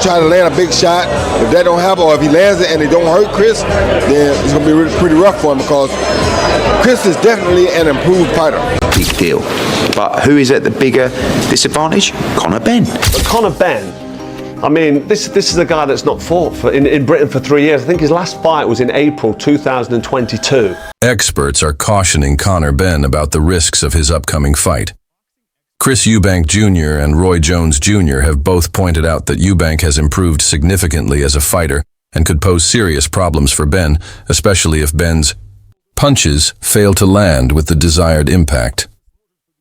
try to land a big shot. If that don't happen, or if he lands it and it don't hurt Chris, then it's going to be pretty rough for him because Chris is definitely an improved fighter. Big deal. But who is at the bigger disadvantage? Conor Benn. But Conor Benn, I mean, this is a guy that's not fought in Britain for 3 years. I think his last fight was in April 2022. Experts are cautioning Conor Benn about the risks of his upcoming fight. Chris Eubank Jr. and Roy Jones Jr. have both pointed out that Eubank has improved significantly as a fighter and could pose serious problems for Benn, especially if Benn's punches fail to land with the desired impact.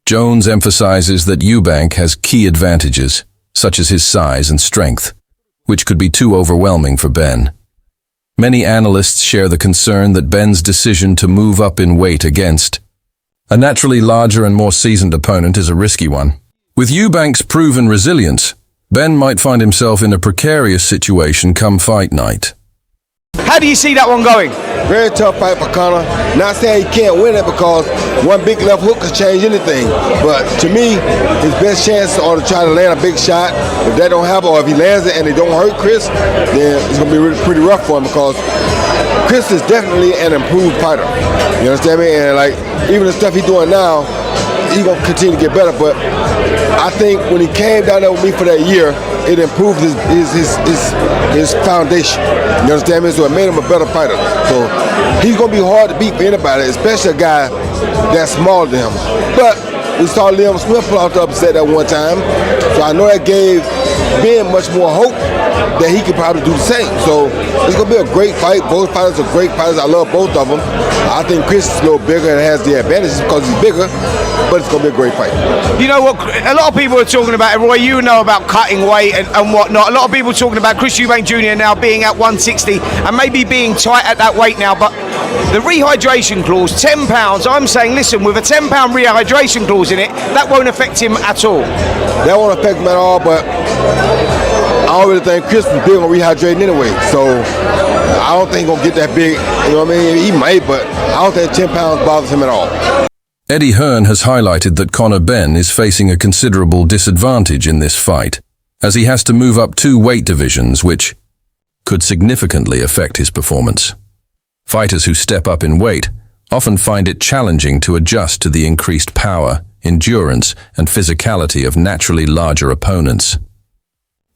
Jones emphasizes that Eubank has key advantages, such as his size and strength, which could be too overwhelming for Benn. Many analysts share the concern that Benn's decision to move up in weight against a naturally larger and more seasoned opponent is a risky one. With Eubank's proven resilience, Benn might find himself in a precarious situation come fight night. How do you see that one going? Very tough fight for Conor. Not saying he can't win it because one big left hook could change anything. But to me, his best chance are to try to land a big shot. If that don't happen, or if he lands it and it don't hurt Chris, then it's going to be pretty rough for him because Chris is definitely an improved fighter. You understand me? And like even the stuff he's doing now, he's going to continue to get better. But I think when he came down there with me for that year, it improved his foundation. You understand me? So it made him a better fighter. So he's going to be hard to beat for anybody, especially a guy that's smaller than him. But we saw Liam Smith pull out the upset that one time. So I know that gave Ben much more hope that he could probably do the same. So it's going to be a great fight. Both fighters are great fighters. I love both of them. I think Chris is a little bigger and has the advantages because he's bigger, but it's going to be a great fight. You know what, a lot of people are talking about, Roy, you know about cutting weight and whatnot. A lot of people are talking about Chris Eubank Jr. now being at 160 and maybe being tight at that weight now, but the rehydration clause, £10, I'm saying, listen, with a £10 rehydration clause in it, that won't affect him at all. That won't affect him at all, but I don't really think Chris is big on rehydrating anyway, so I don't think he's going to get that big, you know what I mean? He might, but I don't think 10 pounds bothers him at all. Eddie Hearn has highlighted that Conor Benn is facing a considerable disadvantage in this fight, as he has to move up 2 weight divisions, which could significantly affect his performance. Fighters who step up in weight often find it challenging to adjust to the increased power, endurance, and physicality of naturally larger opponents.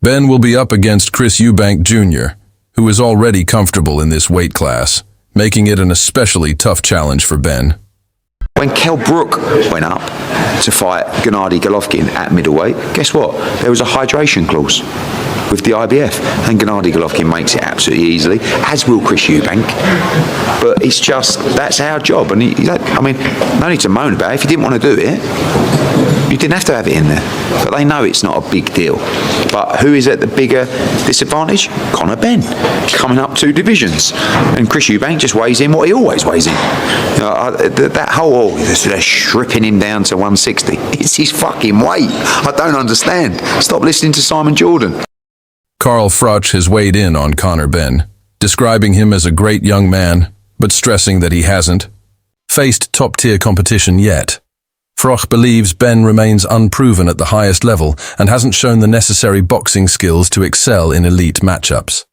Benn will be up against Chris Eubank Jr., who is already comfortable in this weight class, making it an especially tough challenge for Benn. When Kell Brook went up to fight Gennady Golovkin at middleweight, guess what? There was a hydration clause with the IBF, and Gennady Golovkin makes it absolutely easily, as will Chris Eubank. But it's just, that's our job, and I mean, no need to moan about it. If you didn't want to do it, you didn't have to have it in there. But they know it's not a big deal. But who is at the bigger disadvantage? Conor Benn, coming up 2 divisions. And Chris Eubank just weighs in what he always weighs in. That whole, they're stripping him down to 160. It's his fucking weight. I don't understand. Stop listening to Simon Jordan. Carl Froch has weighed in on Conor Benn, describing him as a great young man, but stressing that he hasn't faced top-tier competition yet. Froch believes Benn remains unproven at the highest level and hasn't shown the necessary boxing skills to excel in elite matchups.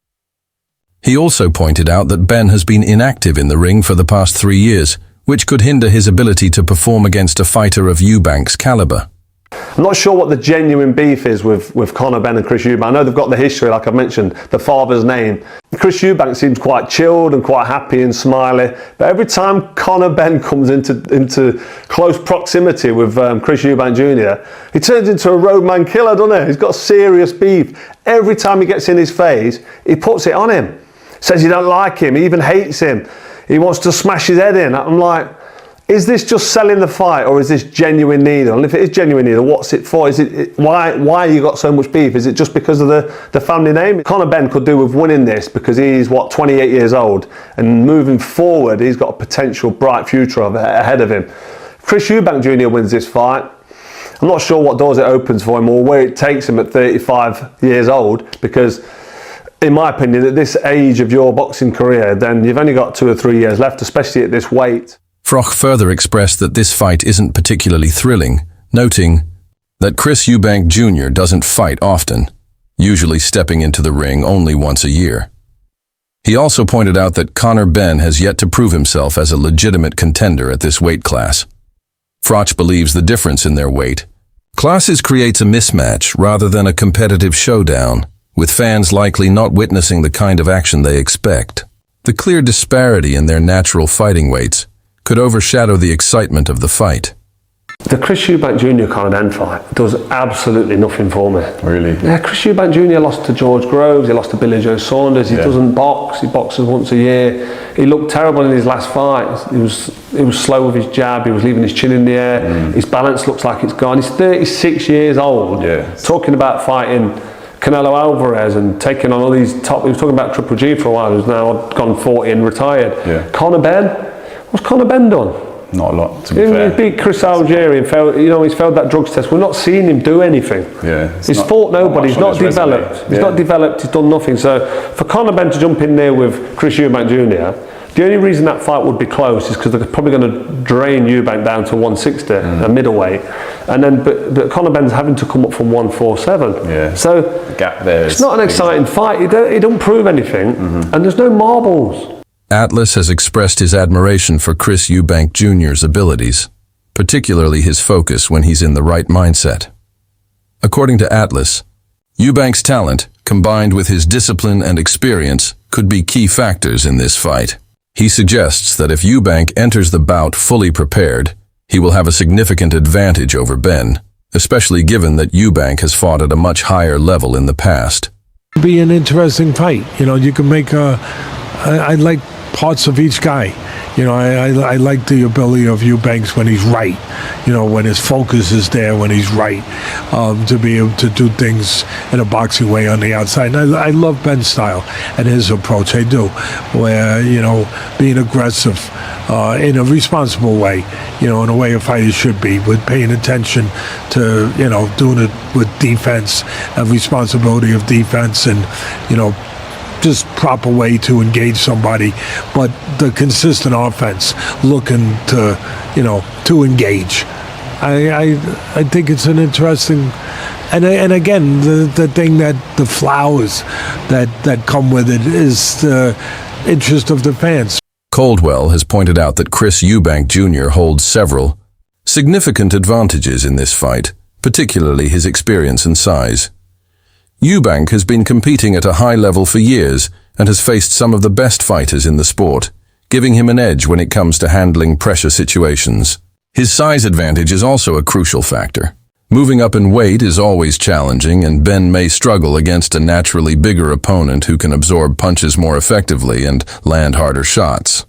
He also pointed out that Benn has been inactive in the ring for the past 3 years, which could hinder his ability to perform against a fighter of Eubank's caliber. I'm not sure what the genuine beef is with Conor Benn and Chris Eubank. I know they've got the history, like I've mentioned, the father's name. Chris Eubank seems quite chilled and quite happy and smiley, but every time Conor Benn comes into close proximity with Chris Eubank Jr., he turns into a roadman killer, doesn't he? He's got serious beef. Every time he gets in his face, he puts it on him. Says he don't like him, he even hates him. He wants to smash his head in. I'm like, is this just selling the fight, or is this genuine need? And if it is genuine need, what's it for? Is it why you got so much beef? Is it just because of the family name? Conor Benn could do with winning this because he's 28 years old, and moving forward, he's got a potential bright future ahead of him. Chris Eubank Jr. wins this fight. I'm not sure what doors it opens for him or where it takes him at 35 years old, because in my opinion, at this age of your boxing career, then you've only got 2 or 3 years left, especially at this weight. Froch further expressed that this fight isn't particularly thrilling, noting that Chris Eubank Jr. doesn't fight often. usually stepping into the ring only once a year. He also pointed out that Conor Benn has yet to prove himself as a legitimate contender at this weight class. Froch believes the difference in their weight classes creates a mismatch rather than a competitive showdown, with fans likely not witnessing the kind of action they expect. The clear disparity in their natural fighting weights could overshadow the excitement of the fight. The Chris Eubank Jr. Conor Benn fight does absolutely nothing for me. Really? Yeah, Chris Eubank Jr. lost to George Groves, he lost to Billy Joe Saunders, he doesn't box, he boxes once a year. He looked terrible in his last fight. He was slow with his jab, he was leaving his chin in the air, his balance looks like it's gone. He's 36 years old, talking about fighting Canelo Alvarez and taking on all these top, he was talking about Triple G for a while, who's now gone 40 and retired. Conor Benn, what's Conor Benn done? Not a lot, to be fair. He beat Chris Algieri and failed, he's failed that drugs test. We're not seeing him do anything. He's fought nobody, he's not developed. He's not developed, he's done nothing. So for Conor Benn to jump in there with Chris Eubank Jr., the only reason that fight would be close is because they're probably going to drain Eubank down to 160, a middleweight. And then, but Conor Benn's having to come up from 147. So the gap there it's not an exciting fight. He don't prove anything, and there's no marbles. Atlas has expressed his admiration for Chris Eubank Jr.'s abilities, particularly his focus when he's in the right mindset. According to Atlas, Eubank's talent, combined with his discipline and experience, could be key factors in this fight. He suggests that if Eubank enters the bout fully prepared, he will have a significant advantage over Benn, especially given that Eubank has fought at a much higher level in the past. Be an interesting fight. You can make I like parts of each guy. I like the ability of Eubanks when he's right. When his focus is there, when he's right, to be able to do things in a boxing way on the outside. And I love Benn's style and his approach. I do, where being aggressive in a responsible way. In a way a fighter should be, with paying attention to doing it with defense and responsibility of defense, and just proper way to engage somebody, but the consistent offense, looking to engage. I think it's an interesting, and again, the thing that the flowers that come with it is the interest of the fans. Coldwell has pointed out that Chris Eubank Jr. holds several significant advantages in this fight, particularly his experience and size. Eubank has been competing at a high level for years and has faced some of the best fighters in the sport, giving him an edge when it comes to handling pressure situations. His size advantage is also a crucial factor. Moving up in weight is always challenging, and Benn may struggle against a naturally bigger opponent who can absorb punches more effectively and land harder shots.